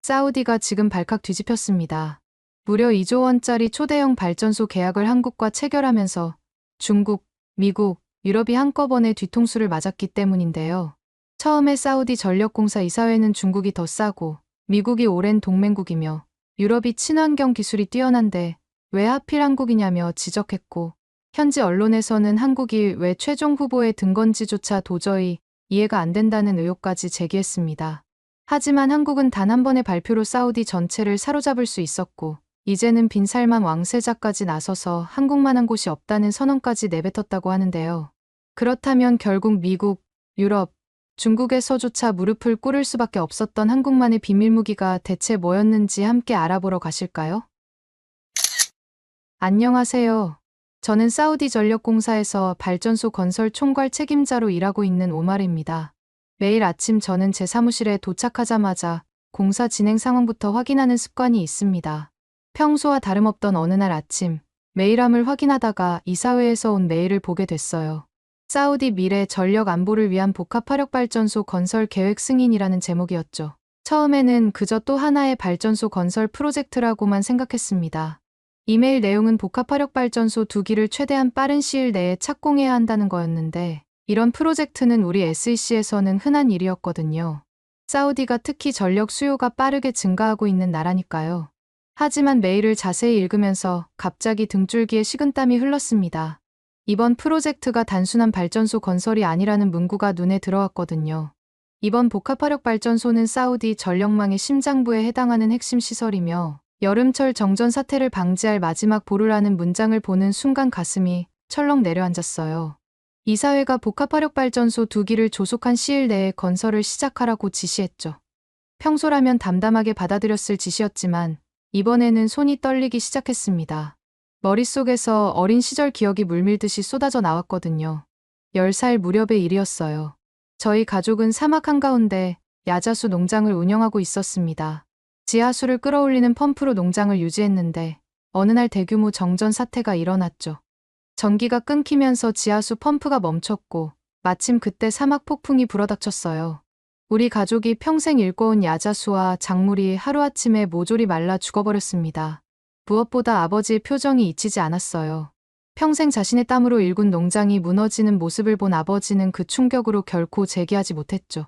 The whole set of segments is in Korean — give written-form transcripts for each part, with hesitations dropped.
사우디가 지금 발칵 뒤집혔습니다. 무려 2조 원짜리 초대형 발전소 계약을 한국과 체결하면서 중국, 미국, 유럽이 한꺼번에 뒤통수를 맞았기 때문인데요. 처음에 사우디 전력공사 이사회는 중국이 더 싸고 미국이 오랜 동맹국이며 유럽이 친환경 기술이 뛰어난데 왜 하필 한국이냐며 지적했고, 현지 언론에서는 한국이 왜 최종 후보에 든 건지조차 도저히 이해가 안 된다는 의혹까지 제기했습니다. 하지만 한국은 단 한 번의 발표로 사우디 전체를 사로잡을 수 있었고, 이제는 빈살만 왕세자까지 나서서 한국만한 곳이 없다는 선언까지 내뱉었다고 하는데요. 그렇다면 결국 미국, 유럽, 중국에서조차 무릎을 꿇을 수밖에 없었던 한국만의 비밀무기가 대체 뭐였는지 함께 알아보러 가실까요? 안녕하세요. 저는 사우디 전력공사에서 발전소 건설 총괄 책임자로 일하고 있는 오마르입니다. 매일 아침 저는 제 사무실에 도착하자마자 공사 진행 상황부터 확인하는 습관이 있습니다. 평소와 다름없던 어느 날 아침, 메일함을 확인하다가 이사회에서 온 메일을 보게 됐어요. 사우디 미래 전력 안보를 위한 복합화력발전소 건설 계획 승인이라는 제목이었죠. 처음에는 그저 또 하나의 발전소 건설 프로젝트라고만 생각했습니다. 이메일 내용은 복합화력발전소 2기를 최대한 빠른 시일 내에 착공해야 한다는 거였는데, 이런 프로젝트는 우리 SEC에서는 흔한 일이었거든요. 사우디가 특히 전력 수요가 빠르게 증가하고 있는 나라니까요. 하지만 메일을 자세히 읽으면서 갑자기 등줄기에 식은땀이 흘렀습니다. 이번 프로젝트가 단순한 발전소 건설이 아니라는 문구가 눈에 들어왔거든요. 이번 복합화력발전소는 사우디 전력망의 심장부에 해당하는 핵심 시설이며, 여름철 정전 사태를 방지할 마지막 보루라는 문장을 보는 순간 가슴이 철렁 내려앉았어요. 이사회가 복합화력발전소 2기를 조속한 시일 내에 건설을 시작하라고 지시했죠. 평소라면 담담하게 받아들였을 지시였지만 이번에는 손이 떨리기 시작했습니다. 머릿속에서 어린 시절 기억이 물밀듯이 쏟아져 나왔거든요. 10살 무렵의 일이었어요. 저희 가족은 사막 한가운데 야자수 농장을 운영하고 있었습니다. 지하수를 끌어올리는 펌프로 농장을 유지했는데 어느 날 대규모 정전 사태가 일어났죠. 전기가 끊기면서 지하수 펌프가 멈췄고 마침 그때 사막 폭풍이 불어닥쳤어요. 우리 가족이 평생 일궈온 야자수와 작물이 하루아침에 모조리 말라 죽어버렸습니다. 무엇보다 아버지의 표정이 잊히지 않았어요. 평생 자신의 땀으로 일군 농장이 무너지는 모습을 본 아버지는 그 충격으로 결코 재기하지 못했죠.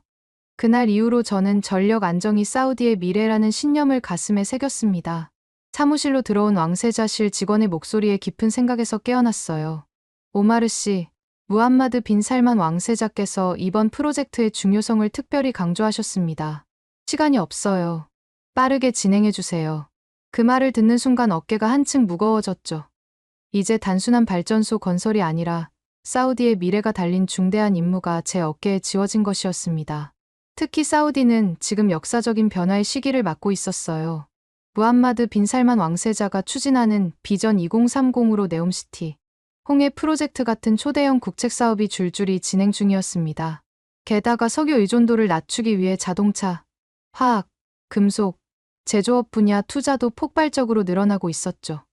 그날 이후로 저는 전력 안정이 사우디의 미래라는 신념을 가슴에 새겼습니다. 사무실로 들어온 왕세자실 직원의 목소리에 깊은 생각에서 깨어났어요. 오마르 씨, 무함마드 빈 살만 왕세자께서 이번 프로젝트의 중요성을 특별히 강조하셨습니다. 시간이 없어요. 빠르게 진행해주세요. 그 말을 듣는 순간 어깨가 한층 무거워졌죠. 이제 단순한 발전소 건설이 아니라 사우디의 미래가 달린 중대한 임무가 제 어깨에 지워진 것이었습니다. 특히 사우디는 지금 역사적인 변화의 시기를 맞고 있었어요. 무함마드 빈 살만 왕세자가 추진하는 비전 2030으로 네옴시티, 홍해 프로젝트 같은 초대형 국책 사업이 줄줄이 진행 중이었습니다. 게다가 석유 의존도를 낮추기 위해 자동차, 화학, 금속, 제조업 분야 투자도 폭발적으로 늘어나고 있었죠.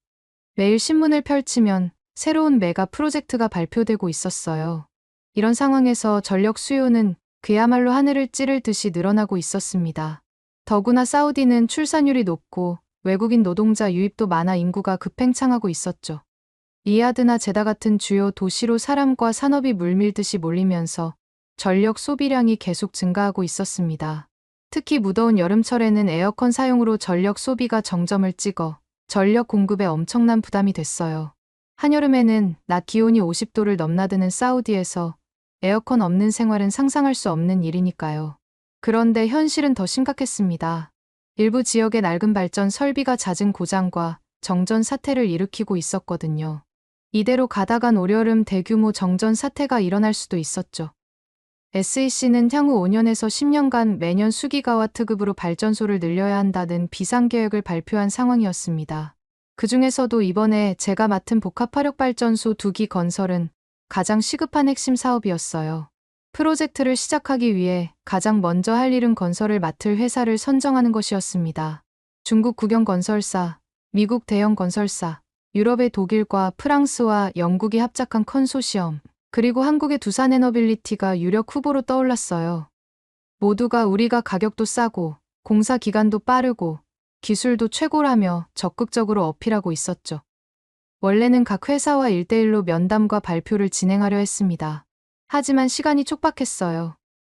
매일 신문을 펼치면 새로운 메가 프로젝트가 발표되고 있었어요. 이런 상황에서 전력 수요는 그야말로 하늘을 찌를 듯이 늘어나고 있었습니다. 더구나 사우디는 출산율이 높고 외국인 노동자 유입도 많아 인구가 급팽창하고 있었죠. 리야드나 제다 같은 주요 도시로 사람과 산업이 물밀듯이 몰리면서 전력 소비량이 계속 증가하고 있었습니다. 특히 무더운 여름철에는 에어컨 사용으로 전력 소비가 정점을 찍어 전력 공급에 엄청난 부담이 됐어요. 한여름에는 낮 기온이 50도를 넘나드는 사우디에서 에어컨 없는 생활은 상상할 수 없는 일이니까요. 그런데 현실은 더 심각했습니다. 일부 지역의 낡은 발전 설비가 잦은 고장과 정전 사태를 일으키고 있었거든요. 이대로 가다간 올여름 대규모 정전 사태가 일어날 수도 있었죠. SEC는 향후 5년에서 10년간 매년 수기가와트급으로 발전소를 늘려야 한다는 비상계획을 발표한 상황이었습니다. 그중에서도 이번에 제가 맡은 복합화력발전소 2기 건설은 가장 시급한 핵심 사업이었어요. 프로젝트를 시작하기 위해 가장 먼저 할 일은 건설을 맡을 회사를 선정하는 것이었습니다. 중국 국영 건설사, 미국 대형 건설사, 유럽의 독일과 프랑스와 영국이 합작한 컨소시엄, 그리고 한국의 두산에너빌리티가 유력 후보로 떠올랐어요. 모두가 우리가 가격도 싸고 공사 기간도 빠르고 기술도 최고라며 적극적으로 어필하고 있었죠. 원래는 각 회사와 1대1로 면담과 발표를 진행하려 했습니다. 하지만 시간이 촉박했어요.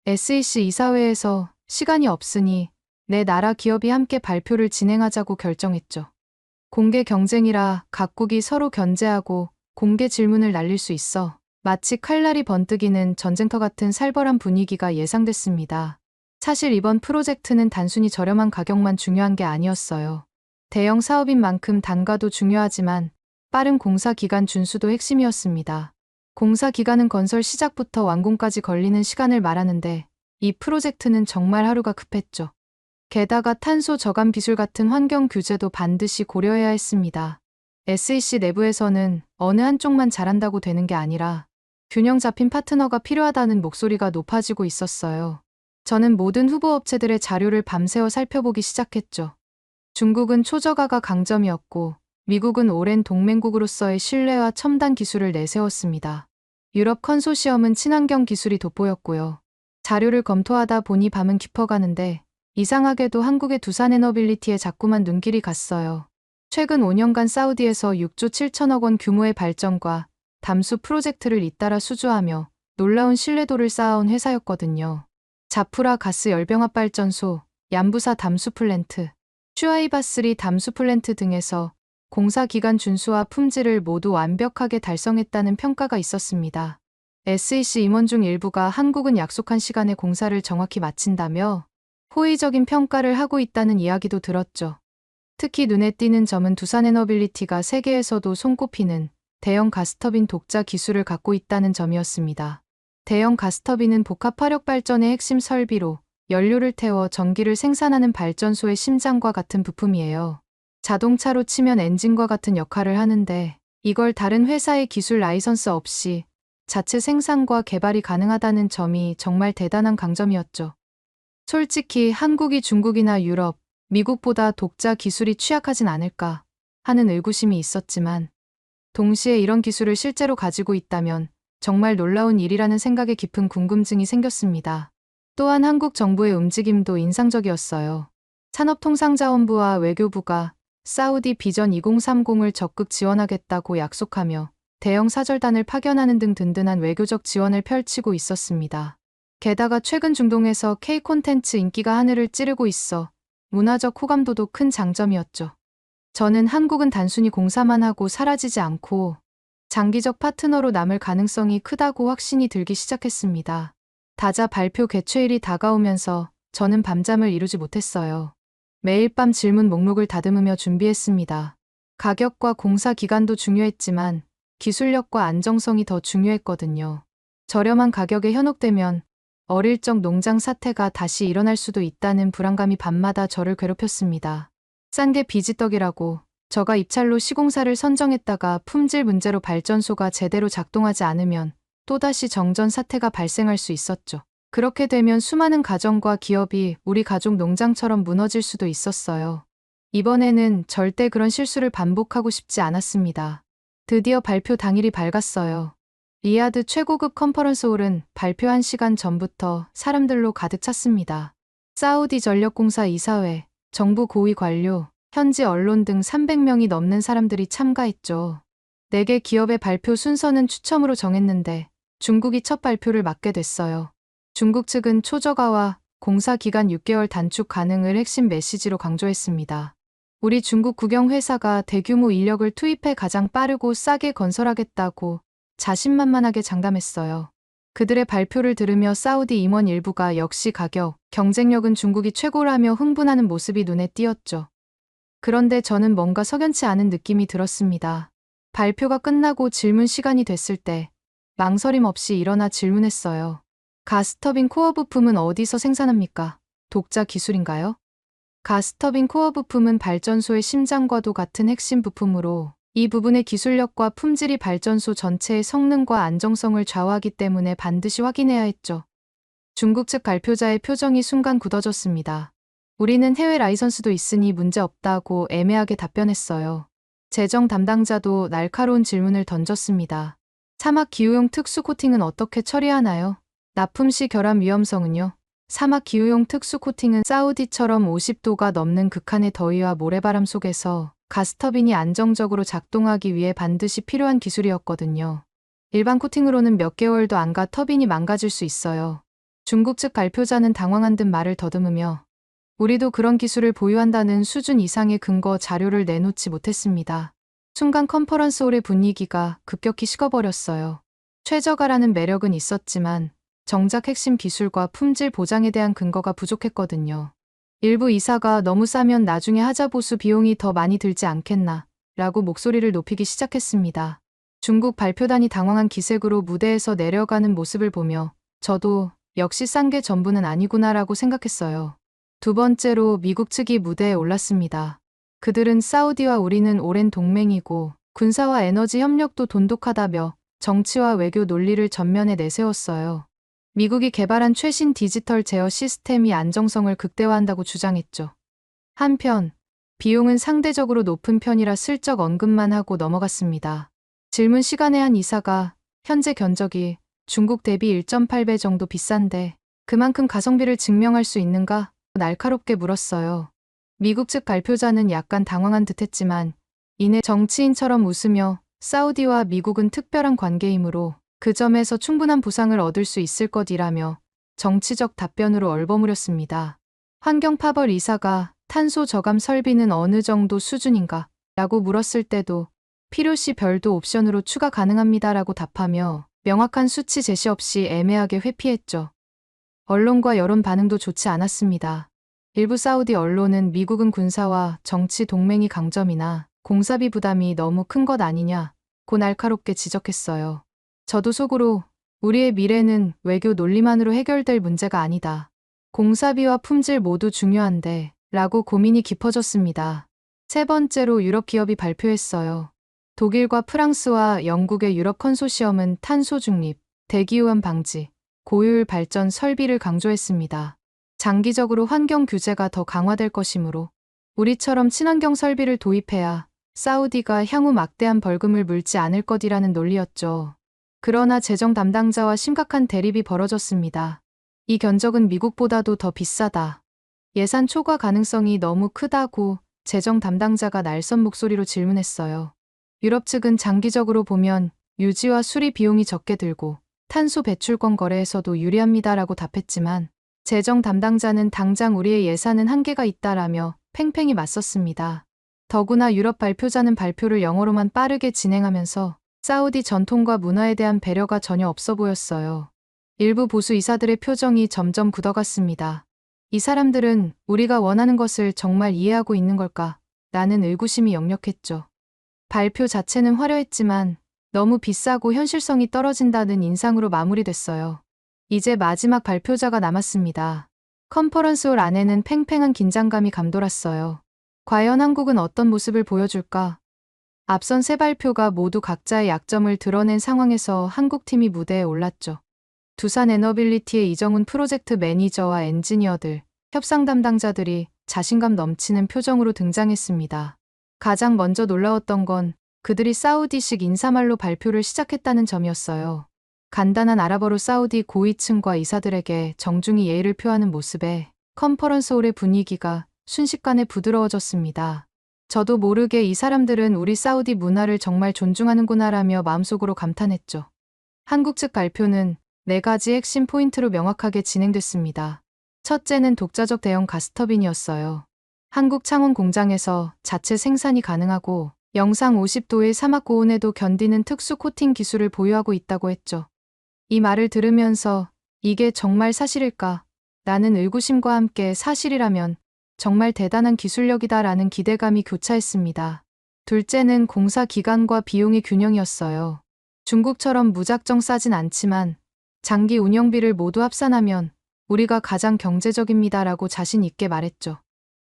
SEC 이사회에서 시간이 없으니 내 나라 기업이 함께 발표를 진행하자고 결정했죠. 공개 경쟁이라 각국이 서로 견제하고 공개 질문을 날릴 수 있어 마치 칼날이 번뜩이는 전쟁터 같은 살벌한 분위기가 예상됐습니다. 사실 이번 프로젝트는 단순히 저렴한 가격만 중요한 게 아니었어요. 대형 사업인 만큼 단가도 중요하지만 빠른 공사 기간 준수도 핵심이었습니다. 공사 기간은 건설 시작부터 완공까지 걸리는 시간을 말하는데 이 프로젝트는 정말 하루가 급했죠. 게다가 탄소 저감 기술 같은 환경 규제도 반드시 고려해야 했습니다. SEC 내부에서는 어느 한쪽만 잘한다고 되는 게 아니라 균형 잡힌 파트너가 필요하다는 목소리가 높아지고 있었어요. 저는 모든 후보 업체들의 자료를 밤새워 살펴보기 시작했죠. 중국은 초저가가 강점이었고 미국은 오랜 동맹국으로서의 신뢰와 첨단 기술을 내세웠습니다. 유럽 컨소시엄은 친환경 기술이 돋보였고요. 자료를 검토하다 보니 밤은 깊어가는데 이상하게도 한국의 두산에너빌리티에 자꾸만 눈길이 갔어요. 최근 5년간 사우디에서 6조 7천억 원 규모의 발전과 담수 프로젝트를 잇따라 수주하며 놀라운 신뢰도를 쌓아온 회사였거든요. 자프라 가스 열병합 발전소, 얀부사 담수 플랜트, 슈아이바3 담수 플랜트 등에서 공사 기간 준수와 품질을 모두 완벽하게 달성했다는 평가가 있었습니다. SEC 임원 중 일부가 한국은 약속한 시간에 공사를 정확히 마친다며 호의적인 평가를 하고 있다는 이야기도 들었죠. 특히 눈에 띄는 점은 두산에너빌리티가 세계에서도 손꼽히는 대형 가스터빈 독자 기술을 갖고 있다는 점이었습니다. 대형 가스터빈은 복합 화력 발전의 핵심 설비로 연료를 태워 전기를 생산하는 발전소의 심장과 같은 부품이에요. 자동차로 치면 엔진과 같은 역할을 하는데 이걸 다른 회사의 기술 라이선스 없이 자체 생산과 개발이 가능하다는 점이 정말 대단한 강점이었죠. 솔직히 한국이 중국이나 유럽, 미국보다 독자 기술이 취약하진 않을까 하는 의구심이 있었지만 동시에 이런 기술을 실제로 가지고 있다면 정말 놀라운 일이라는 생각에 깊은 궁금증이 생겼습니다. 또한 한국 정부의 움직임도 인상적이었어요. 산업통상자원부와 외교부가 사우디 비전 2030을 적극 지원하겠다고 약속하며 대형 사절단을 파견하는 등 든든한 외교적 지원을 펼치고 있었습니다. 게다가 최근 중동에서 K 콘텐츠 인기가 하늘을 찌르고 있어 문화적 호감도도 큰 장점이었죠. 저는 한국은 단순히 공사만 하고 사라지지 않고 장기적 파트너로 남을 가능성이 크다고 확신이 들기 시작했습니다. 다자 발표 개최일이 다가오면서 저는 밤잠을 이루지 못했어요. 매일 밤 질문 목록을 다듬으며 준비했습니다. 가격과 공사 기간도 중요했지만 기술력과 안정성이 더 중요했거든요. 저렴한 가격에 현혹되면 어릴 적 농장 사태가 다시 일어날 수도 있다는 불안감이 밤마다 저를 괴롭혔습니다. 싼 게 비지떡이라고 저가 입찰로 시공사를 선정했다가 품질 문제로 발전소가 제대로 작동하지 않으면 또다시 정전 사태가 발생할 수 있었죠. 그렇게 되면 수많은 가정과 기업이 우리 가족 농장처럼 무너질 수도 있었어요. 이번에는 절대 그런 실수를 반복하고 싶지 않았습니다. 드디어 발표 당일이 밝았어요. 리야드 최고급 컨퍼런스홀은 발표 1시간 전부터 사람들로 가득 찼습니다. 사우디 전력공사 이사회, 정부 고위 관료, 현지 언론 등 300명이 넘는 사람들이 참가했죠. 4개 기업의 발표 순서는 추첨으로 정했는데 중국이 첫 발표를 맡게 됐어요. 중국 측은 초저가와 공사 기간 6개월 단축 가능을 핵심 메시지로 강조했습니다. 우리 중국 국영회사가 대규모 인력을 투입해 가장 빠르고 싸게 건설하겠다고 자신만만하게 장담했어요. 그들의 발표를 들으며 사우디 임원 일부가 역시 가격, 경쟁력은 중국이 최고라며 흥분하는 모습이 눈에 띄었죠. 그런데 저는 뭔가 석연치 않은 느낌이 들었습니다. 발표가 끝나고 질문 시간이 됐을 때 망설임 없이 일어나 질문했어요. 가스터빈 코어 부품은 어디서 생산합니까? 독자 기술인가요? 가스터빈 코어 부품은 발전소의 심장과도 같은 핵심 부품으로 이 부분의 기술력과 품질이 발전소 전체의 성능과 안정성을 좌우하기 때문에 반드시 확인해야 했죠. 중국 측 발표자의 표정이 순간 굳어졌습니다. 우리는 해외 라이선스도 있으니 문제 없다고 애매하게 답변했어요. 재정 담당자도 날카로운 질문을 던졌습니다. 사막 기후용 특수 코팅은 어떻게 처리하나요? 납품 시 결함 위험성은요? 사막 기후용 특수 코팅은 사우디처럼 50도가 넘는 극한의 더위와 모래바람 속에서 가스터빈이 안정적으로 작동하기 위해 반드시 필요한 기술이었거든요. 일반 코팅으로는 몇 개월도 안 가 터빈이 망가질 수 있어요. 중국 측 발표자는 당황한 듯 말을 더듬으며 우리도 그런 기술을 보유한다는 수준 이상의 근거 자료를 내놓지 못했습니다. 순간 컨퍼런스홀의 분위기가 급격히 식어버렸어요. 최저가라는 매력은 있었지만 정작 핵심 기술과 품질 보장에 대한 근거가 부족했거든요. 일부 이사가 너무 싸면 나중에 하자보수 비용이 더 많이 들지 않겠나 라고 목소리를 높이기 시작했습니다. 중국 발표단이 당황한 기색으로 무대에서 내려가는 모습을 보며 저도 역시 싼 게 전부는 아니구나라고 생각했어요. 두 번째로 미국 측이 무대에 올랐습니다. 그들은 사우디와 우리는 오랜 동맹이고 군사와 에너지 협력도 돈독하다며 정치와 외교 논리를 전면에 내세웠어요. 미국이 개발한 최신 디지털 제어 시스템이 안정성을 극대화한다고 주장했죠. 한편 비용은 상대적으로 높은 편이라 슬쩍 언급만 하고 넘어갔습니다. 질문 시간에 한 이사가 현재 견적이 중국 대비 1.8배 정도 비싼데 그만큼 가성비를 증명할 수 있는가? 날카롭게 물었어요. 미국 측 발표자는 약간 당황한 듯했지만 이내 정치인처럼 웃으며 사우디와 미국은 특별한 관계이므로 그 점에서 충분한 보상을 얻을 수 있을 것이라며 정치적 답변으로 얼버무렸습니다. 환경파벌 이사가 탄소 저감 설비는 어느 정도 수준인가? 라고 물었을 때도 필요시 별도 옵션으로 추가 가능합니다라고 답하며 명확한 수치 제시 없이 애매하게 회피했죠. 언론과 여론 반응도 좋지 않았습니다. 일부 사우디 언론은 미국은 군사와 정치 동맹이 강점이나 공사비 부담이 너무 큰 것 아니냐고 날카롭게 지적했어요. 저도 속으로 우리의 미래는 외교 논리만으로 해결될 문제가 아니다. 공사비와 품질 모두 중요한데 라고 고민이 깊어졌습니다. 세 번째로 유럽 기업이 발표했어요. 독일과 프랑스와 영국의 유럽 컨소시엄은 탄소 중립, 대기오염 방지, 고효율 발전 설비를 강조했습니다. 장기적으로 환경 규제가 더 강화될 것이므로 우리처럼 친환경 설비를 도입해야 사우디가 향후 막대한 벌금을 물지 않을 것이라는 논리였죠. 그러나 재정 담당자와 심각한 대립이 벌어졌습니다. 이 견적은 미국보다도 더 비싸다. 예산 초과 가능성이 너무 크다고 재정 담당자가 날선 목소리로 질문했어요. 유럽 측은 장기적으로 보면 유지와 수리 비용이 적게 들고 탄소 배출권 거래에서도 유리합니다라고 답했지만 재정 담당자는 당장 우리의 예산은 한계가 있다라며 팽팽히 맞섰습니다. 더구나 유럽 발표자는 발표를 영어로만 빠르게 진행하면서 사우디 전통과 문화에 대한 배려가 전혀 없어 보였어요. 일부 보수 이사들의 표정이 점점 굳어갔습니다. 이 사람들은 우리가 원하는 것을 정말 이해하고 있는 걸까? 라는 의구심이 역력했죠. 발표 자체는 화려했지만 너무 비싸고 현실성이 떨어진다는 인상으로 마무리됐어요. 이제 마지막 발표자가 남았습니다. 컨퍼런스홀 안에는 팽팽한 긴장감이 감돌았어요. 과연 한국은 어떤 모습을 보여줄까? 앞선 세 발표가 모두 각자의 약점을 드러낸 상황에서 한국팀이 무대에 올랐죠. 두산 에너빌리티의 이정훈 프로젝트 매니저와 엔지니어들, 협상 담당자들이 자신감 넘치는 표정으로 등장했습니다. 가장 먼저 놀라웠던 건 그들이 사우디식 인사말로 발표를 시작했다는 점이었어요. 간단한 아랍어로 사우디 고위층과 이사들에게 정중히 예의를 표하는 모습에 컨퍼런스홀의 분위기가 순식간에 부드러워졌습니다. 저도 모르게 이 사람들은 우리 사우디 문화를 정말 존중하는구나라며 마음속으로 감탄했죠. 한국 측 발표는 4가지 핵심 포인트로 명확하게 진행됐습니다. 첫째는 독자적 대형 가스터빈이었어요. 한국 창원 공장에서 자체 생산이 가능하고 영상 50도의 사막 고온에도 견디는 특수 코팅 기술을 보유하고 있다고 했죠. 이 말을 들으면서 이게 정말 사실일까? 라는 의구심과 함께 사실이라면 정말 대단한 기술력이다라는 기대감이 교차했습니다. 둘째는 공사 기간과 비용의 균형이었어요. 중국처럼 무작정 싸진 않지만 장기 운영비를 모두 합산하면 우리가 가장 경제적입니다라고 자신 있게 말했죠.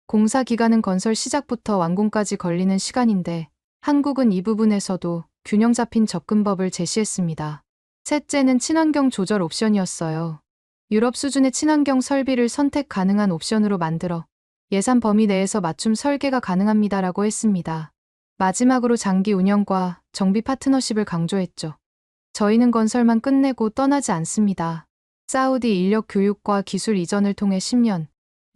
공사 기간은 건설 시작부터 완공까지 걸리는 시간인데 한국은 이 부분에서도 균형 잡힌 접근법을 제시했습니다. 셋째는 친환경 조절 옵션이었어요. 유럽 수준의 친환경 설비를 선택 가능한 옵션으로 만들어 예산 범위 내에서 맞춤 설계가 가능합니다라고 했습니다. 마지막으로 장기 운영과 정비 파트너십을 강조했죠. 저희는 건설만 끝내고 떠나지 않습니다. 사우디 인력 교육과 기술 이전을 통해 10년,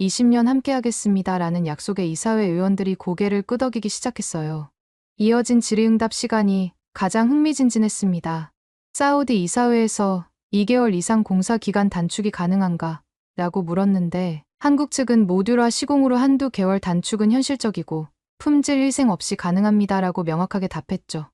20년 함께하겠습니다라는 약속에 이사회 의원들이 고개를 끄덕이기 시작했어요. 이어진 질의응답 시간이 가장 흥미진진했습니다. 사우디 이사회에서 2개월 이상 공사 기간 단축이 가능한가? 라고 물었는데 한국 측은 모듈화 시공으로 한두 개월 단축은 현실적이고 품질 희생 없이 가능합니다라고 명확하게 답했죠.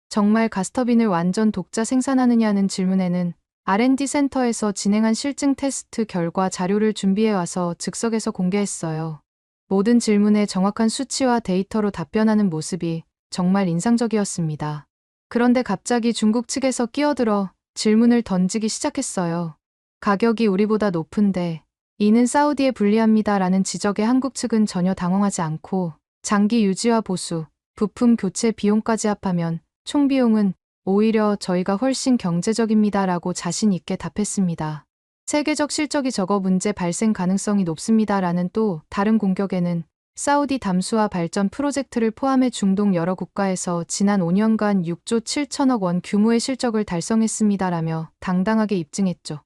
정말 가스터빈을 완전 독자 생산하느냐는 질문에는 R&D 센터에서 진행한 실증 테스트 결과 자료를 준비해와서 즉석에서 공개했어요. 모든 질문에 정확한 수치와 데이터로 답변하는 모습이 정말 인상적이었습니다. 그런데 갑자기 중국 측에서 끼어들어 질문을 던지기 시작했어요. 가격이 우리보다 높은데 이는 사우디에 불리합니다라는 지적에 한국 측은 전혀 당황하지 않고 장기 유지와 보수, 부품 교체 비용까지 합하면 총 비용은 오히려 저희가 훨씬 경제적입니다라고 자신 있게 답했습니다. 세계적 실적이 적어 문제 발생 가능성이 높습니다라는 또 다른 공격에는 사우디 담수화 발전 프로젝트를 포함해 중동 여러 국가에서 지난 5년간 6조 7천억 원 규모의 실적을 달성했습니다라며 당당하게 입증했죠.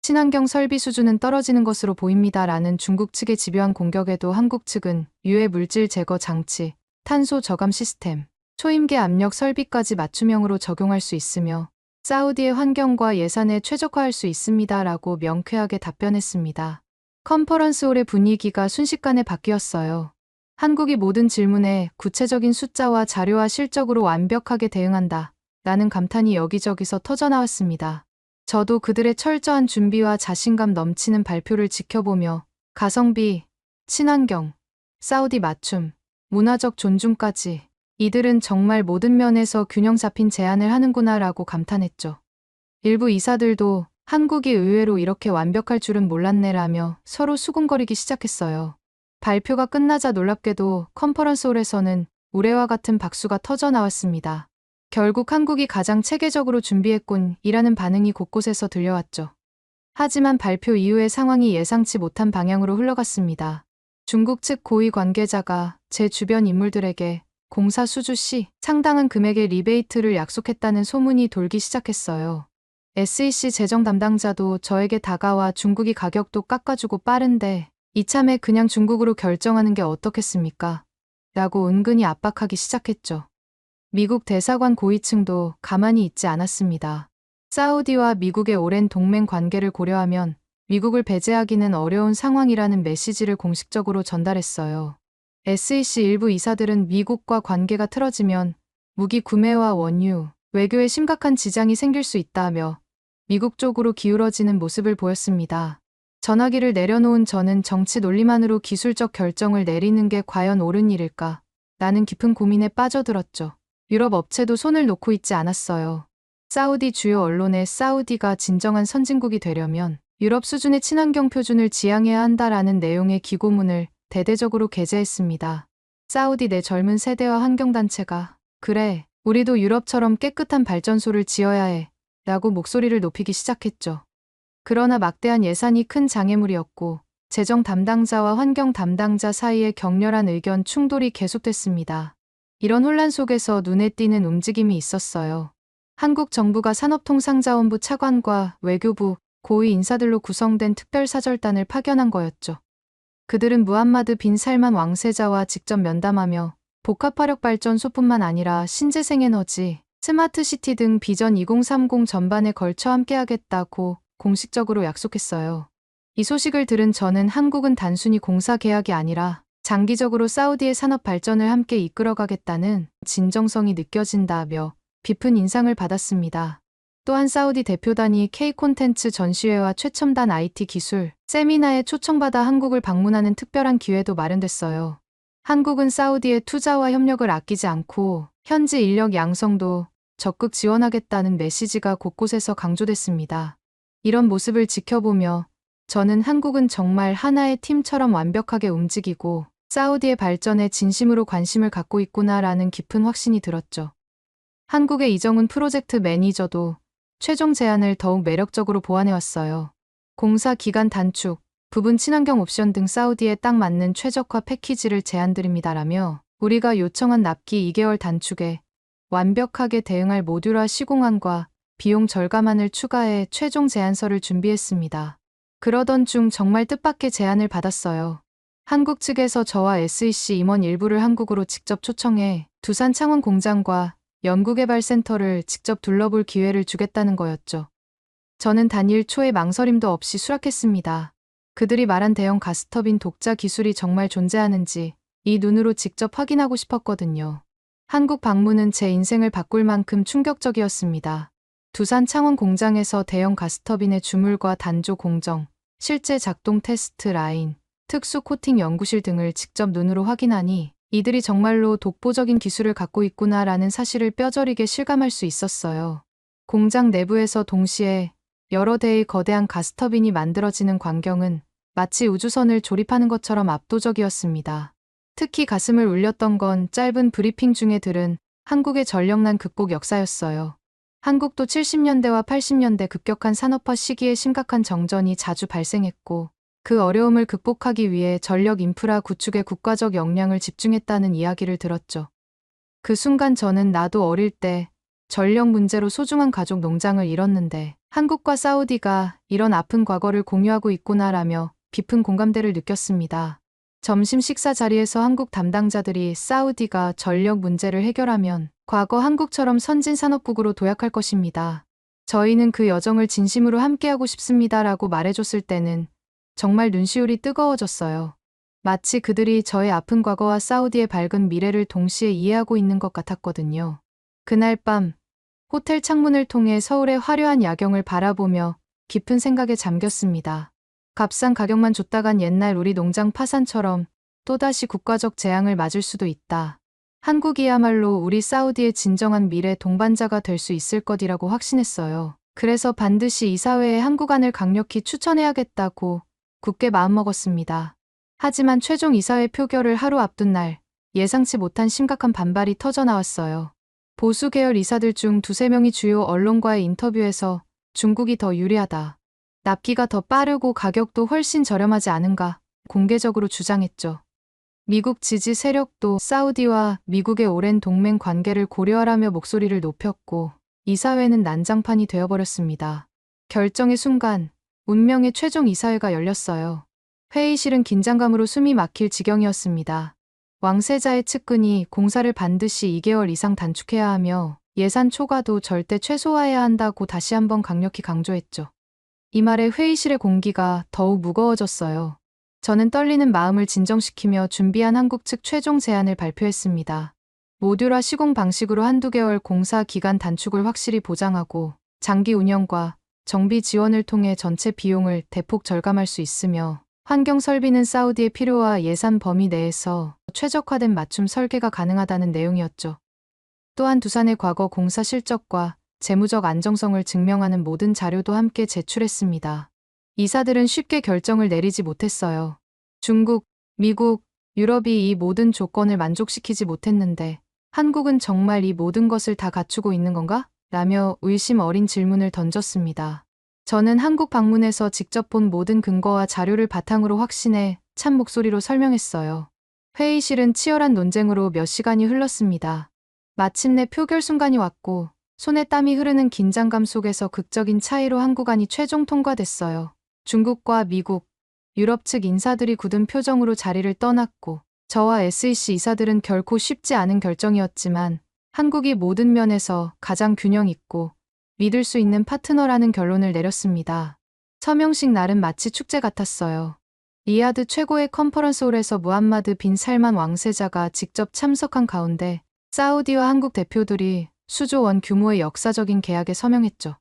친환경 설비 수준은 떨어지는 것으로 보입니다라는 중국 측의 집요한 공격에도 한국 측은 유해 물질 제거 장치, 탄소 저감 시스템, 초임계 압력 설비까지 맞춤형으로 적용할 수 있으며 사우디의 환경과 예산에 최적화할 수 있습니다라고 명쾌하게 답변했습니다. 컨퍼런스홀의 분위기가 순식간에 바뀌었어요. 한국이 모든 질문에 구체적인 숫자와 자료와 실적으로 완벽하게 대응한다 라는 감탄이 여기저기서 터져나왔습니다. 저도 그들의 철저한 준비와 자신감 넘치는 발표를 지켜보며 가성비, 친환경, 사우디 맞춤, 문화적 존중까지 이들은 정말 모든 면에서 균형 잡힌 제안을 하는구나라고 감탄했죠. 일부 이사들도 한국이 의외로 이렇게 완벽할 줄은 몰랐네라며 서로 수군거리기 시작했어요. 발표가 끝나자 놀랍게도 컨퍼런스홀에서는 우레와 같은 박수가 터져 나왔습니다. 결국 한국이 가장 체계적으로 준비했군이라는 반응이 곳곳에서 들려왔죠. 하지만 발표 이후의 상황이 예상치 못한 방향으로 흘러갔습니다. 중국 측 고위 관계자가 제 주변 인물들에게 공사 수주 시 상당한 금액의 리베이트를 약속했다는 소문이 돌기 시작했어요. SEC 재정 담당자도 저에게 다가와 중국이 가격도 깎아주고 빠른데 이참에 그냥 중국으로 결정하는 게 어떻겠습니까? 라고 은근히 압박하기 시작했죠. 미국 대사관 고위층도 가만히 있지 않았습니다. 사우디와 미국의 오랜 동맹 관계를 고려하면 미국을 배제하기는 어려운 상황이라는 메시지를 공식적으로 전달했어요. SEC 일부 이사들은 미국과 관계가 틀어지면 무기 구매와 원유, 외교에 심각한 지장이 생길 수 있다며 미국 쪽으로 기울어지는 모습을 보였습니다. 전화기를 내려놓은 저는 정치 논리만으로 기술적 결정을 내리는 게 과연 옳은 일일까? 라는 깊은 고민에 빠져들었죠. 유럽 업체도 손을 놓고 있지 않았어요. 사우디 주요 언론에 사우디가 진정한 선진국이 되려면 유럽 수준의 친환경 표준을 지향해야 한다라는 내용의 기고문을 대대적으로 게재했습니다. 사우디 내 젊은 세대와 환경단체가 그래, 우리도 유럽처럼 깨끗한 발전소를 지어야 해 라고 목소리를 높이기 시작했죠. 그러나 막대한 예산이 큰 장애물이었고 재정 담당자와 환경 담당자 사이에 격렬한 의견 충돌이 계속됐습니다. 이런 혼란 속에서 눈에 띄는 움직임이 있었어요. 한국 정부가 산업통상자원부 차관과 외교부 고위 인사들로 구성된 특별사절단을 파견한 거였죠. 그들은 무함마드 빈 살만 왕세자와 직접 면담하며 복합화력발전소뿐만 아니라 신재생에너지, 스마트시티 등 비전 2030 전반에 걸쳐 함께하겠다고 공식적으로 약속했어요. 이 소식을 들은 저는 한국은 단순히 공사 계약이 아니라 장기적으로 사우디의 산업 발전을 함께 이끌어가겠다는 진정성이 느껴진다며 깊은 인상을 받았습니다. 또한 사우디 대표단이 K-콘텐츠 전시회와 최첨단 IT 기술, 세미나에 초청받아 한국을 방문하는 특별한 기회도 마련됐어요. 한국은 사우디의 투자와 협력을 아끼지 않고 현지 인력 양성도 적극 지원하겠다는 메시지가 곳곳에서 강조됐습니다. 이런 모습을 지켜보며 저는 한국은 정말 하나의 팀처럼 완벽하게 움직이고 사우디의 발전에 진심으로 관심을 갖고 있구나라는 깊은 확신이 들었죠. 한국의 이정훈 프로젝트 매니저도 최종 제안을 더욱 매력적으로 보완해왔어요. 공사 기간 단축, 부분 친환경 옵션 등 사우디에 딱 맞는 최적화 패키지를 제안드립니다라며 우리가 요청한 납기 2개월 단축에 완벽하게 대응할 모듈화 시공안과 비용 절감안을 추가해 최종 제안서를 준비했습니다. 그러던 중 정말 뜻밖의 제안을 받았어요. 한국 측에서 저와 SEC 임원 일부를 한국으로 직접 초청해 두산 창원 공장과 연구개발센터를 직접 둘러볼 기회를 주겠다는 거였죠. 저는 단일 초에 망설임도 없이 수락했습니다. 그들이 말한 대형 가스터빈 독자 기술이 정말 존재하는지 이 눈으로 직접 확인하고 싶었거든요. 한국 방문은 제 인생을 바꿀 만큼 충격적이었습니다. 두산 창원 공장에서 대형 가스터빈의 주물과 단조 공정, 실제 작동 테스트 라인, 특수 코팅 연구실 등을 직접 눈으로 확인하니 이들이 정말로 독보적인 기술을 갖고 있구나라는 사실을 뼈저리게 실감할 수 있었어요. 공장 내부에서 동시에 여러 대의 거대한 가스터빈이 만들어지는 광경은 마치 우주선을 조립하는 것처럼 압도적이었습니다. 특히 가슴을 울렸던 건 짧은 브리핑 중에 들은 한국의 전력난 극복 역사였어요. 한국도 70년대와 80년대 급격한 산업화 시기에 심각한 정전이 자주 발생했고 그 어려움을 극복하기 위해 전력 인프라 구축에 국가적 역량을 집중했다는 이야기를 들었죠. 그 순간 저는 나도 어릴 때 전력 문제로 소중한 가족 농장을 잃었는데 한국과 사우디가 이런 아픈 과거를 공유하고 있구나라며 깊은 공감대를 느꼈습니다. 점심 식사 자리에서 한국 담당자들이 사우디가 전력 문제를 해결하면 과거 한국처럼 선진 산업국으로 도약할 것입니다. 저희는 그 여정을 진심으로 함께하고 싶습니다라고 말해줬을 때는 정말 눈시울이 뜨거워졌어요. 마치 그들이 저의 아픈 과거와 사우디의 밝은 미래를 동시에 이해하고 있는 것 같았거든요. 그날 밤 호텔 창문을 통해 서울의 화려한 야경을 바라보며 깊은 생각에 잠겼습니다. 값싼 가격만 줬다간 옛날 우리 농장 파산처럼 또다시 국가적 재앙을 맞을 수도 있다. 한국이야말로 우리 사우디의 진정한 미래 동반자가 될 수 있을 것이라고 확신했어요. 그래서 반드시 이사회에 한국안을 강력히 추천해야겠다고 굳게 마음먹었습니다. 하지만 최종 이사회 표결을 하루 앞둔 날 예상치 못한 심각한 반발이 터져나왔어요. 보수 계열 이사들 중 두세 명이 주요 언론과의 인터뷰에서 중국이 더 유리하다. 납기가 더 빠르고 가격도 훨씬 저렴하지 않은가 공개적으로 주장했죠. 미국 지지 세력도 사우디와 미국의 오랜 동맹 관계를 고려하라며 목소리를 높였고 이사회는 난장판이 되어버렸습니다. 결정의 순간 운명의 최종 이사회가 열렸어요. 회의실은 긴장감으로 숨이 막힐 지경이었습니다. 왕세자의 측근이 공사를 반드시 2개월 이상 단축해야 하며 예산 초과도 절대 최소화해야 한다고 다시 한번 강력히 강조했죠. 이 말에 회의실의 공기가 더욱 무거워졌어요. 저는 떨리는 마음을 진정시키며 준비한 한국 측 최종 제안을 발표했습니다. 모듈화 시공 방식으로 한두 개월 공사 기간 단축을 확실히 보장하고 장기 운영과 정비 지원을 통해 전체 비용을 대폭 절감할 수 있으며 환경 설비는 사우디의 필요와 예산 범위 내에서 최적화된 맞춤 설계가 가능하다는 내용이었죠. 또한 두산의 과거 공사 실적과 재무적 안정성을 증명하는 모든 자료도 함께 제출했습니다. 이사들은 쉽게 결정을 내리지 못했어요. 중국, 미국, 유럽이 이 모든 조건을 만족시키지 못했는데 한국은 정말 이 모든 것을 다 갖추고 있는 건가? 라며 의심 어린 질문을 던졌습니다. 저는 한국 방문에서 직접 본 모든 근거와 자료를 바탕으로 확신해 찬 목소리로 설명했어요. 회의실은 치열한 논쟁으로 몇 시간이 흘렀습니다. 마침내 표결 순간이 왔고 손에 땀이 흐르는 긴장감 속에서 극적인 차이로 한국안이 최종 통과됐어요. 중국과 미국, 유럽 측 인사들이 굳은 표정으로 자리를 떠났고 저와 SEC 이사들은 결코 쉽지 않은 결정이었지만 한국이 모든 면에서 가장 균형 있고 믿을 수 있는 파트너라는 결론을 내렸습니다. 서명식 날은 마치 축제 같았어요. 리야드 최고의 컨퍼런스홀에서 무함마드 빈 살만 왕세자가 직접 참석한 가운데 사우디와 한국 대표들이 수조 원 규모의 역사적인 계약에 서명했죠.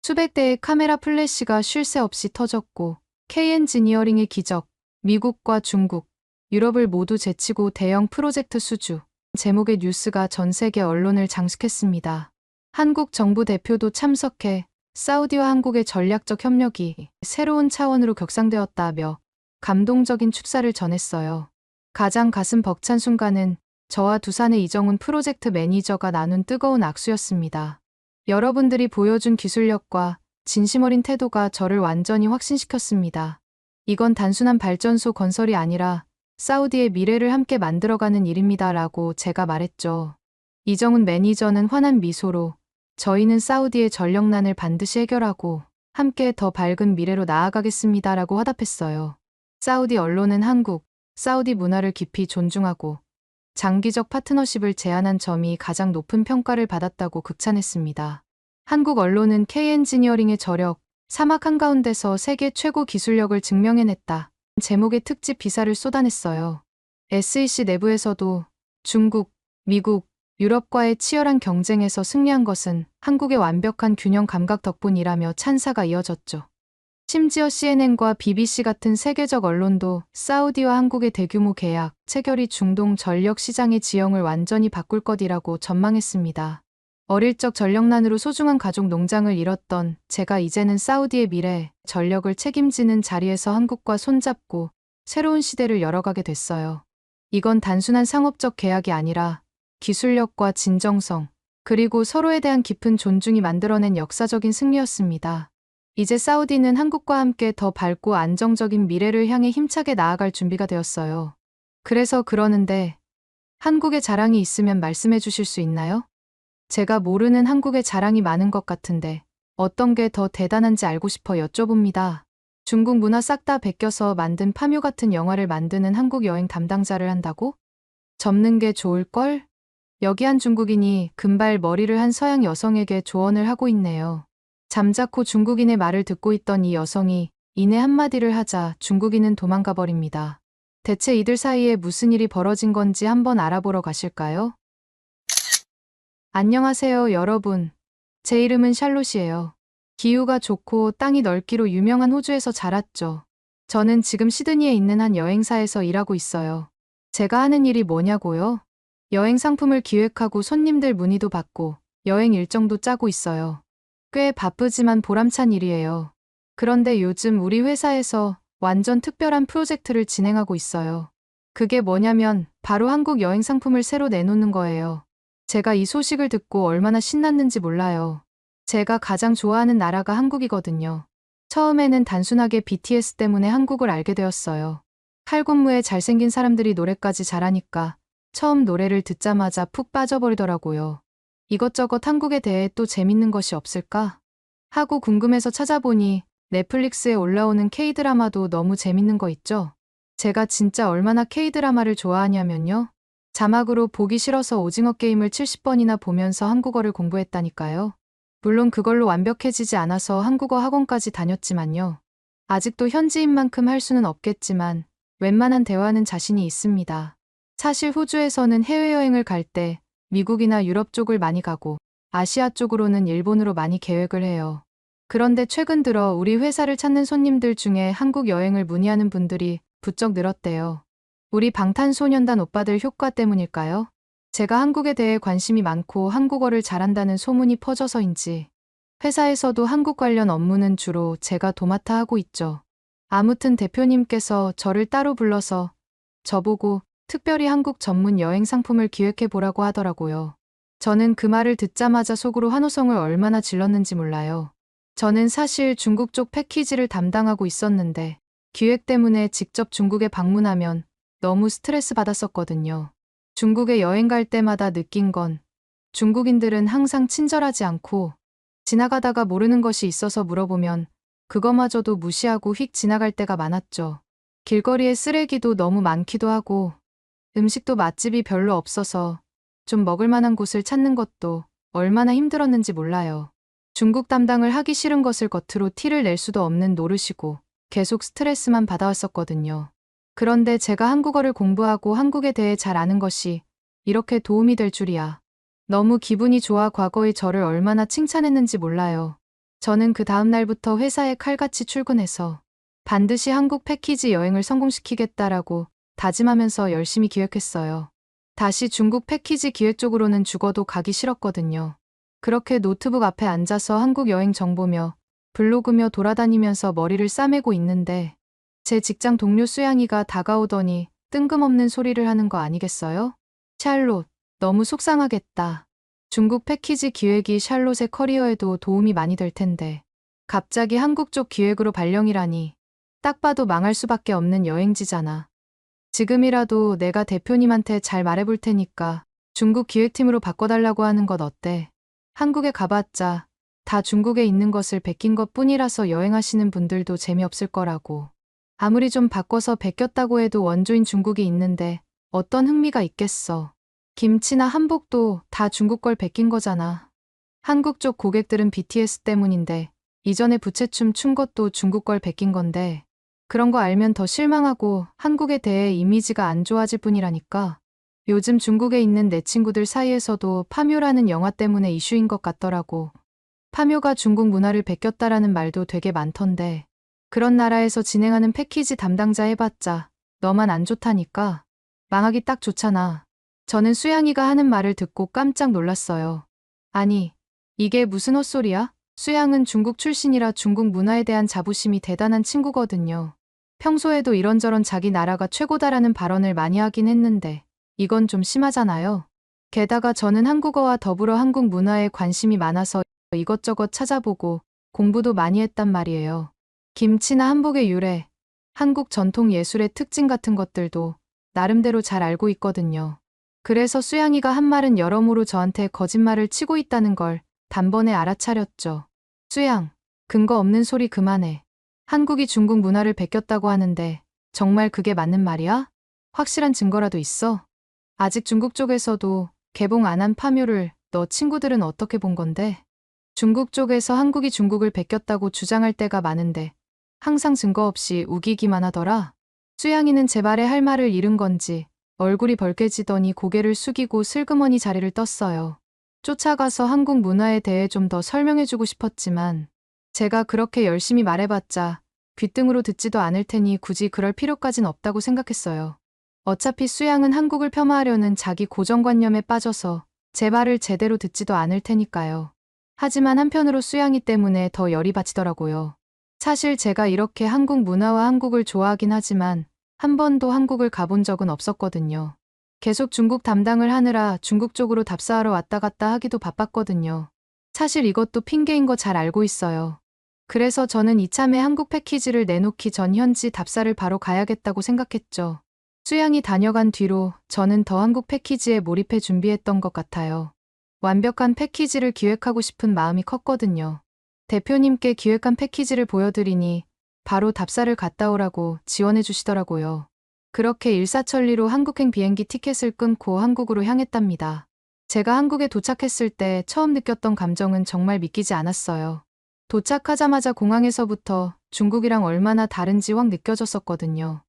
수백 대의 카메라 플래시가 쉴 새 없이 터졌고 K엔지니어링의 기적, 미국과 중국, 유럽을 모두 제치고 대형 프로젝트 수주 제목의 뉴스가 전 세계 언론을 장식했습니다. 한국 정부 대표도 참석해 사우디와 한국의 전략적 협력이 새로운 차원으로 격상되었다며 감동적인 축사를 전했어요. 가장 가슴 벅찬 순간은 저와 두산의 이정훈 프로젝트 매니저가 나눈 뜨거운 악수였습니다. 여러분들이 보여준 기술력과 진심 어린 태도가 저를 완전히 확신시켰습니다. 이건 단순한 발전소 건설이 아니라 사우디의 미래를 함께 만들어가는 일입니다라고 제가 말했죠. 이정훈 매니저는 환한 미소로 저희는 사우디의 전력난을 반드시 해결하고 함께 더 밝은 미래로 나아가겠습니다라고 화답했어요. 사우디 언론은 한국, 사우디 문화를 깊이 존중하고 장기적 파트너십을 제안한 점이 가장 높은 평가를 받았다고 극찬했습니다. 한국 언론은 K-엔지니어링의 저력, 사막 한가운데서 세계 최고 기술력을 증명해냈다. 제목의 특집 기사를 쏟아냈어요. SEC 내부에서도 중국, 미국, 유럽과의 치열한 경쟁에서 승리한 것은 한국의 완벽한 균형 감각 덕분이라며 찬사가 이어졌죠. 심지어 CNN과 BBC 같은 세계적 언론도 사우디와 한국의 대규모 계약, 체결이 중동 전력 시장의 지형을 완전히 바꿀 것이라고 전망했습니다. 어릴 적 전력난으로 소중한 가족 농장을 잃었던 제가 이제는 사우디의 미래, 전력을 책임지는 자리에서 한국과 손잡고 새로운 시대를 열어가게 됐어요. 이건 단순한 상업적 계약이 아니라 기술력과 진정성, 그리고 서로에 대한 깊은 존중이 만들어낸 역사적인 승리였습니다. 이제 사우디는 한국과 함께 더 밝고 안정적인 미래를 향해 힘차게 나아갈 준비가 되었어요. 그래서 그러는데 한국의 자랑이 있으면 말씀해 주실 수 있나요? 제가 모르는 한국의 자랑이 많은 것 같은데 어떤 게 더 대단한지 알고 싶어 여쭤봅니다. 중국 문화 싹 다 베껴서 만든 파묘 같은 영화를 만드는 한국 여행 담당자를 한다고? 접는 게 좋을걸? 여기 한 중국인이 금발 머리를 한 서양 여성에게 조언을 하고 있네요. 잠자코 중국인의 말을 듣고 있던 이 여성이 이내 한마디를 하자 중국인은 도망가 버립니다. 대체 이들 사이에 무슨 일이 벌어진 건지 한번 알아보러 가실까요? 안녕하세요, 여러분. 제 이름은 샬롯이에요. 기후가 좋고 땅이 넓기로 유명한 호주에서 자랐죠. 저는 지금 시드니에 있는 한 여행사에서 일하고 있어요. 제가 하는 일이 뭐냐고요? 여행 상품을 기획하고 손님들 문의도 받고 여행 일정도 짜고 있어요. 꽤 바쁘지만 보람찬 일이에요. 그런데 요즘 우리 회사에서 완전 특별한 프로젝트를 진행하고 있어요. 그게 뭐냐면 바로 한국 여행 상품을 새로 내놓는 거예요. 제가 이 소식을 듣고 얼마나 신났는지 몰라요. 제가 가장 좋아하는 나라가 한국이거든요. 처음에는 단순하게 BTS 때문에 한국을 알게 되었어요. 칼군무에 잘생긴 사람들이 노래까지 잘하니까 처음 노래를 듣자마자 푹 빠져버리더라고요. 이것저것 한국에 대해 또 재밌는 것이 없을까? 하고 궁금해서 찾아보니 넷플릭스에 올라오는 K-드라마도 너무 재밌는 거 있죠? 제가 진짜 얼마나 K-드라마를 좋아하냐면요. 자막으로 보기 싫어서 오징어 게임을 70번이나 보면서 한국어를 공부했다니까요. 물론 그걸로 완벽해지지 않아서 한국어 학원까지 다녔지만요. 아직도 현지인 만큼 할 수는 없겠지만 웬만한 대화는 자신이 있습니다. 사실 호주에서는 해외여행을 갈 때 미국이나 유럽 쪽을 많이 가고 아시아 쪽으로는 일본으로 많이 계획을 해요. 그런데 최근 들어 우리 회사를 찾는 손님들 중에 한국 여행을 문의하는 분들이 부쩍 늘었대요. 우리 방탄소년단 오빠들 효과 때문일까요? 제가 한국에 대해 관심이 많고 한국어를 잘한다는 소문이 퍼져서인지 회사에서도 한국 관련 업무는 주로 제가 도맡아 하고 있죠. 아무튼 대표님께서 저를 따로 불러서 저보고 특별히 한국 전문 여행 상품을 기획해 보라고 하더라고요. 저는 그 말을 듣자마자 속으로 환호성을 얼마나 질렀는지 몰라요. 저는 사실 중국 쪽 패키지를 담당하고 있었는데 기획 때문에 직접 중국에 방문하면 너무 스트레스 받았었거든요. 중국에 여행 갈 때마다 느낀 건 중국인들은 항상 친절하지 않고 지나가다가 모르는 것이 있어서 물어보면 그거마저도 무시하고 휙 지나갈 때가 많았죠. 길거리에 쓰레기도 너무 많기도 하고 음식도 맛집이 별로 없어서 좀 먹을 만한 곳을 찾는 것도 얼마나 힘들었는지 몰라요. 중국 담당을 하기 싫은 것을 겉으로 티를 낼 수도 없는 노릇이고 계속 스트레스만 받아왔었거든요. 그런데 제가 한국어를 공부하고 한국에 대해 잘 아는 것이 이렇게 도움이 될 줄이야. 너무 기분이 좋아 과거의 저를 얼마나 칭찬했는지 몰라요. 저는 그 다음 날부터 회사에 칼같이 출근해서 반드시 한국 패키지 여행을 성공시키겠다라고 다짐하면서 열심히 기획했어요. 다시 중국 패키지 기획 쪽으로는 죽어도 가기 싫었거든요. 그렇게 노트북 앞에 앉아서 한국 여행 정보며 블로그며 돌아다니면서 머리를 싸매고 있는데 제 직장 동료 수양이가 다가오더니 뜬금없는 소리를 하는 거 아니겠어요? 샬롯, 너무 속상하겠다. 중국 패키지 기획이 샬롯의 커리어에도 도움이 많이 될 텐데 갑자기 한국 쪽 기획으로 발령이라니 딱 봐도 망할 수밖에 없는 여행지잖아. 지금이라도 내가 대표님한테 잘 말해볼 테니까 중국 기획팀으로 바꿔달라고 하는 것 어때? 한국에 가봤자 다 중국에 있는 것을 베낀 것 뿐이라서 여행하시는 분들도 재미없을 거라고. 아무리 좀 바꿔서 베꼈다고 해도 원조인 중국이 있는데 어떤 흥미가 있겠어. 김치나 한복도 다 중국 걸 베낀 거잖아. 한국 쪽 고객들은 BTS 때문인데 이전에 부채춤 춘 것도 중국 걸 베낀 건데 그런 거 알면 더 실망하고 한국에 대해 이미지가 안 좋아질 뿐이라니까. 요즘 중국에 있는 내 친구들 사이에서도 파묘라는 영화 때문에 이슈인 것 같더라고. 파묘가 중국 문화를 베꼈다라는 말도 되게 많던데 그런 나라에서 진행하는 패키지 담당자 해봤자 너만 안 좋다니까. 망하기 딱 좋잖아. 저는 수양이가 하는 말을 듣고 깜짝 놀랐어요. 아니, 이게 무슨 헛소리야? 수양은 중국 출신이라 중국 문화에 대한 자부심이 대단한 친구거든요. 평소에도 이런저런 자기 나라가 최고다라는 발언을 많이 하긴 했는데 이건 좀 심하잖아요. 게다가 저는 한국어와 더불어 한국 문화에 관심이 많아서 이것저것 찾아보고 공부도 많이 했단 말이에요. 김치나 한복의 유래, 한국 전통 예술의 특징 같은 것들도 나름대로 잘 알고 있거든요. 그래서 수양이가 한 말은 여러모로 저한테 거짓말을 치고 있다는 걸 단번에 알아차렸죠. 수양, 근거 없는 소리 그만해. 한국이 중국 문화를 베꼈다고 하는데 정말 그게 맞는 말이야? 확실한 증거라도 있어? 아직 중국 쪽에서도 개봉 안 한 파묘를 너 친구들은 어떻게 본 건데? 중국 쪽에서 한국이 중국을 베꼈다고 주장할 때가 많은데 항상 증거 없이 우기기만 하더라. 수양이는 제 말에 할 말을 잃은 건지 얼굴이 벌개지더니 고개를 숙이고 슬그머니 자리를 떴어요. 쫓아가서 한국 문화에 대해 좀 더 설명해주고 싶었지만 제가 그렇게 열심히 말해봤자 귓등으로 듣지도 않을 테니 굳이 그럴 필요까진 없다고 생각했어요. 어차피 수양은 한국을 폄하하려는 자기 고정관념에 빠져서 제 말을 제대로 듣지도 않을 테니까요. 하지만 한편으로 수양이 때문에 더 열이 받치더라고요. 사실 제가 이렇게 한국 문화와 한국을 좋아하긴 하지만 한 번도 한국을 가본 적은 없었거든요. 계속 중국 담당을 하느라 중국 쪽으로 답사하러 왔다 갔다 하기도 바빴거든요. 사실 이것도 핑계인 거 잘 알고 있어요. 그래서 저는 이참에 한국 패키지를 내놓기 전 현지 답사를 바로 가야겠다고 생각했죠. 수양이 다녀간 뒤로 저는 더 한국 패키지에 몰입해 준비했던 것 같아요. 완벽한 패키지를 기획하고 싶은 마음이 컸거든요. 대표님께 기획한 패키지를 보여드리니 바로 답사를 갔다 오라고 지원해 주시더라고요. 그렇게 일사천리로 한국행 비행기 티켓을 끊고 한국으로 향했답니다. 제가 한국에 도착했을 때 처음 느꼈던 감정은 정말 믿기지 않았어요. 도착하자마자 공항에서부터 중국이랑 얼마나 다른지 확 느껴졌었거든요.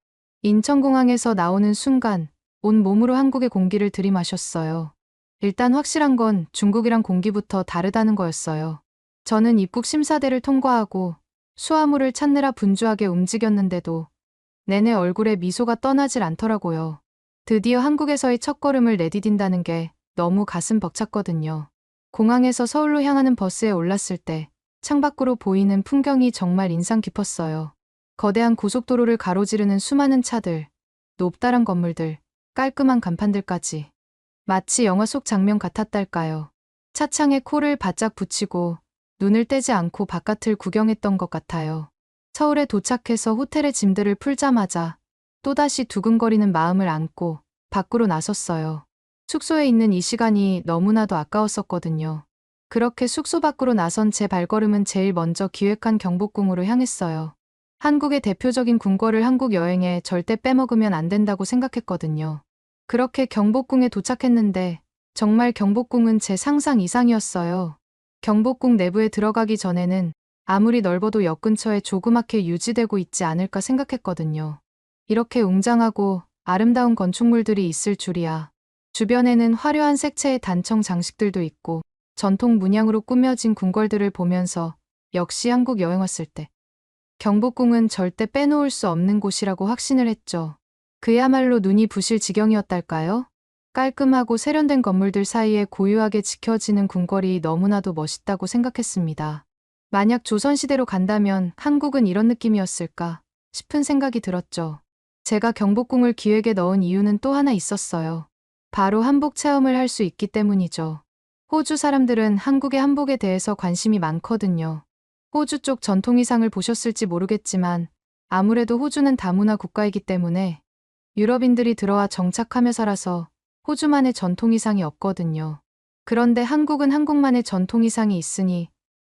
인천공항에서 나오는 순간 온 몸으로 한국의 공기를 들이마셨어요. 일단 확실한 건 중국이랑 공기부터 다르다는 거였어요. 저는 입국 심사대를 통과하고 수화물을 찾느라 분주하게 움직였는데도 내내 얼굴에 미소가 떠나질 않더라고요. 드디어 한국에서의 첫걸음을 내디딘다는 게 너무 가슴 벅찼거든요. 공항에서 서울로 향하는 버스에 올랐을 때 창밖으로 보이는 풍경이 정말 인상 깊었어요. 거대한 고속도로를 가로지르는 수많은 차들, 높다란 건물들, 깔끔한 간판들까지. 마치 영화 속 장면 같았달까요. 차창에 코를 바짝 붙이고 눈을 떼지 않고 바깥을 구경했던 것 같아요. 서울에 도착해서 호텔의 짐들을 풀자마자 또다시 두근거리는 마음을 안고 밖으로 나섰어요. 숙소에 있는 이 시간이 너무나도 아까웠었거든요. 그렇게 숙소 밖으로 나선 제 발걸음은 제일 먼저 기획한 경복궁으로 향했어요. 한국의 대표적인 궁궐을 한국 여행에 절대 빼먹으면 안 된다고 생각했거든요. 그렇게 경복궁에 도착했는데 정말 경복궁은 제 상상 이상이었어요. 경복궁 내부에 들어가기 전에는 아무리 넓어도 역 근처에 조그맣게 유지되고 있지 않을까 생각했거든요. 이렇게 웅장하고 아름다운 건축물들이 있을 줄이야. 주변에는 화려한 색채의 단청 장식들도 있고 전통 문양으로 꾸며진 궁궐들을 보면서 역시 한국 여행 왔을 때 경복궁은 절대 빼놓을 수 없는 곳이라고 확신을 했죠. 그야말로 눈이 부실 지경이었달까요? 깔끔하고 세련된 건물들 사이에 고요하게 지켜지는 궁궐이 너무나도 멋있다고 생각했습니다. 만약 조선시대로 간다면 한국은 이런 느낌이었을까 싶은 생각이 들었죠. 제가 경복궁을 기획에 넣은 이유는 또 하나 있었어요. 바로 한복 체험을 할 수 있기 때문이죠. 호주 사람들은 한국의 한복에 대해서 관심이 많거든요. 호주 쪽 전통의상을 보셨을지 모르겠지만 아무래도 호주는 다문화 국가이기 때문에 유럽인들이 들어와 정착하며 살아서 호주만의 전통의상이 없거든요. 그런데 한국은 한국만의 전통의상이 있으니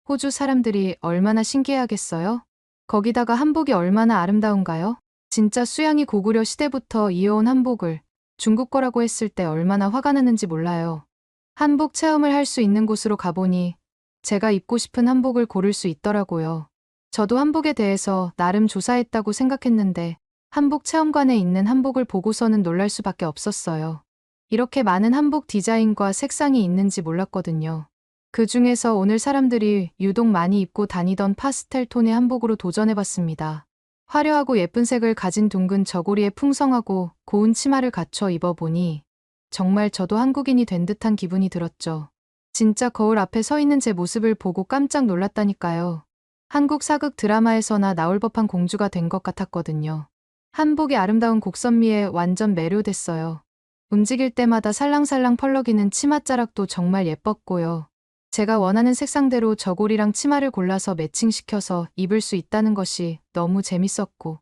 호주 사람들이 얼마나 신기해하겠어요? 거기다가 한복이 얼마나 아름다운가요? 진짜 수양이 고구려 시대부터 이어온 한복을 중국 거라고 했을 때 얼마나 화가 났는지 몰라요. 한복 체험을 할 수 있는 곳으로 가보니 제가 입고 싶은 한복을 고를 수 있더라고요. 저도 한복에 대해서 나름 조사했다고 생각했는데 한복 체험관에 있는 한복을 보고서는 놀랄 수밖에 없었어요. 이렇게 많은 한복 디자인과 색상이 있는지 몰랐거든요. 그 중에서 오늘 사람들이 유독 많이 입고 다니던 파스텔 톤의 한복으로 도전해봤습니다. 화려하고 예쁜 색을 가진 둥근 저고리에 풍성하고 고운 치마를 갖춰 입어보니 정말 저도 한국인이 된 듯한 기분이 들었죠. 진짜 거울 앞에 서 있는 제 모습을 보고 깜짝 놀랐다니까요. 한국 사극 드라마에서나 나올 법한 공주가 된 것 같았거든요. 한복의 아름다운 곡선미에 완전 매료됐어요. 움직일 때마다 살랑살랑 펄럭이는 치맛자락도 정말 예뻤고요. 제가 원하는 색상대로 저고리랑 치마를 골라서 매칭시켜서 입을 수 있다는 것이 너무 재밌었고,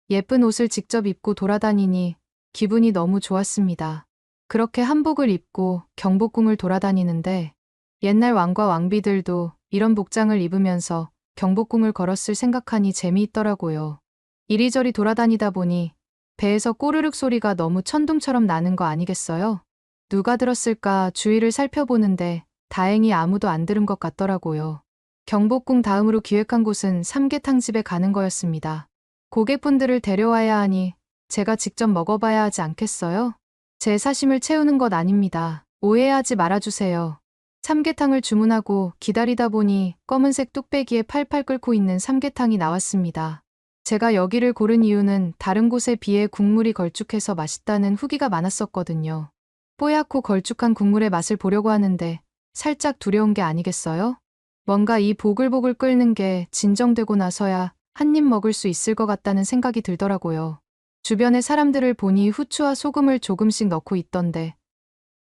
예쁜 옷을 직접 입고 돌아다니니 기분이 너무 좋았습니다. 그렇게 한복을 입고 경복궁을 돌아다니는데 옛날 왕과 왕비들도 이런 복장을 입으면서 경복궁을 걸었을 생각하니 재미있더라고요. 이리저리 돌아다니다 보니 배에서 꼬르륵 소리가 너무 천둥처럼 나는 거 아니겠어요? 누가 들었을까 주위를 살펴보는데 다행히 아무도 안 들은 것 같더라고요. 경복궁 다음으로 기획한 곳은 삼계탕집에 가는 거였습니다. 고객분들을 데려와야 하니 제가 직접 먹어봐야 하지 않겠어요? 제 사심을 채우는 것 아닙니다. 오해하지 말아주세요. 삼계탕을 주문하고 기다리다 보니 검은색 뚝배기에 팔팔 끓고 있는 삼계탕이 나왔습니다. 제가 여기를 고른 이유는 다른 곳에 비해 국물이 걸쭉해서 맛있다는 후기가 많았었거든요. 뽀얗고 걸쭉한 국물의 맛을 보려고 하는데 살짝 두려운 게 아니겠어요? 뭔가 이 보글보글 끓는 게 진정되고 나서야 한 입 먹을 수 있을 것 같다는 생각이 들더라고요. 주변의 사람들을 보니 후추와 소금을 조금씩 넣고 있던데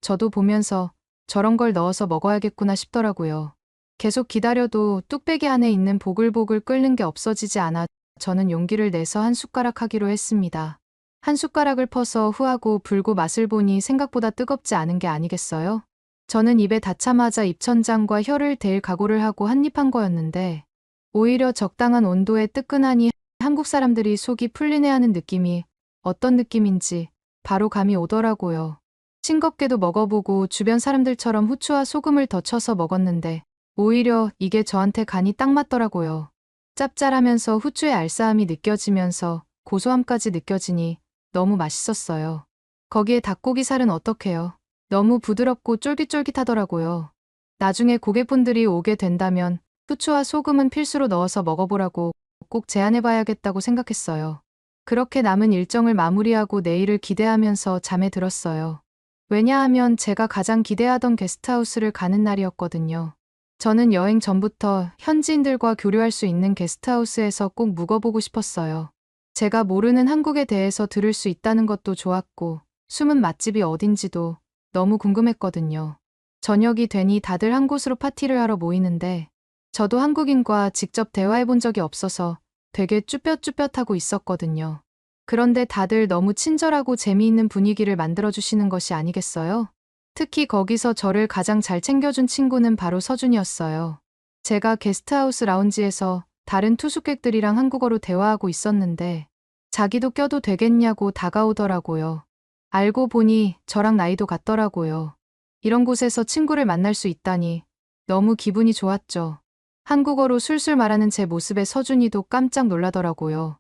저도 보면서 저런 걸 넣어서 먹어야겠구나 싶더라고요. 계속 기다려도 뚝배기 안에 있는 보글보글 끓는 게 없어지지 않아 저는 용기를 내서 한 숟가락 하기로 했습니다. 한 숟가락을 퍼서 후하고 불고 맛을 보니 생각보다 뜨겁지 않은 게 아니겠어요? 저는 입에 닿자마자 입천장과 혀를 댈 각오를 하고 한 입 한 거였는데 오히려 적당한 온도에 뜨끈하니 한국 사람들이 속이 풀리네하는 느낌이 어떤 느낌인지 바로 감이 오더라고요. 싱겁게도 먹어보고 주변 사람들처럼 후추와 소금을 더 쳐서 먹었는데 오히려 이게 저한테 간이 딱 맞더라고요. 짭짤하면서 후추의 알싸함이 느껴지면서 고소함까지 느껴지니 너무 맛있었어요. 거기에 닭고기 살은 어떡해요? 너무 부드럽고 쫄깃쫄깃하더라고요. 나중에 고객분들이 오게 된다면 후추와 소금은 필수로 넣어서 먹어보라고 꼭 제안해봐야겠다고 생각했어요. 그렇게 남은 일정을 마무리하고 내일을 기대하면서 잠에 들었어요. 왜냐하면 제가 가장 기대하던 게스트하우스를 가는 날이었거든요. 저는 여행 전부터 현지인들과 교류할 수 있는 게스트하우스에서 꼭 묵어보고 싶었어요. 제가 모르는 한국에 대해서 들을 수 있다는 것도 좋았고 숨은 맛집이 어딘지도 너무 궁금했거든요. 저녁이 되니 다들 한 곳으로 파티를 하러 모이는데 저도 한국인과 직접 대화해본 적이 없어서 되게 쭈뼛쭈뼛하고 있었거든요. 그런데 다들 너무 친절하고 재미있는 분위기를 만들어주시는 것이 아니겠어요? 특히 거기서 저를 가장 잘 챙겨준 친구는 바로 서준이었어요. 제가 게스트하우스 라운지에서 다른 투숙객들이랑 한국어로 대화하고 있었는데 자기도 껴도 되겠냐고 다가오더라고요. 알고 보니 저랑 나이도 같더라고요. 이런 곳에서 친구를 만날 수 있다니 너무 기분이 좋았죠. 한국어로 술술 말하는 제 모습에 서준이도 깜짝 놀라더라고요.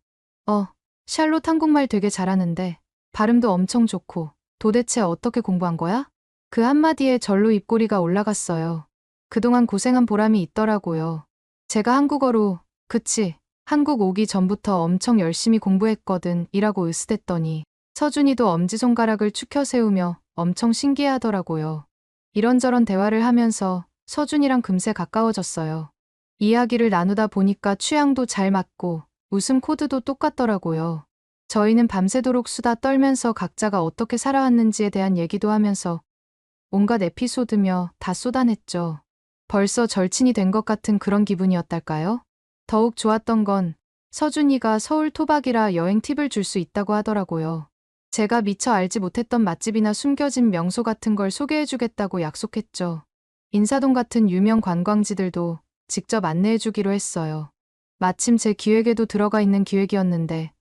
샬롯 한국말 되게 잘하는데 발음도 엄청 좋고 도대체 어떻게 공부한 거야? 그 한마디에 절로 입꼬리가 올라갔어요. 그동안 고생한 보람이 있더라고요. 제가 한국어로 그치, 한국 오기 전부터 엄청 열심히 공부했거든 이라고 으스댔더니 서준이도 엄지손가락을 축혀 세우며 엄청 신기해하더라고요. 이런저런 대화를 하면서 서준이랑 금세 가까워졌어요. 이야기를 나누다 보니까 취향도 잘 맞고 웃음 코드도 똑같더라고요. 저희는 밤새도록 수다 떨면서 각자가 어떻게 살아왔는지에 대한 얘기도 하면서 온갖 에피소드며 다 쏟아냈죠. 벌써 절친이 된 것 같은 그런 기분이었달까요? 더욱 좋았던 건 서준이가 서울 토박이라 여행 팁을 줄 수 있다고 하더라고요. 제가 미처 알지 못했던 맛집이나 숨겨진 명소 같은 걸 소개해주겠다고 약속했죠. 인사동 같은 유명 관광지들도 직접 안내해주기로 했어요. 마침 제 기획에도 들어가 있는 기획이었는데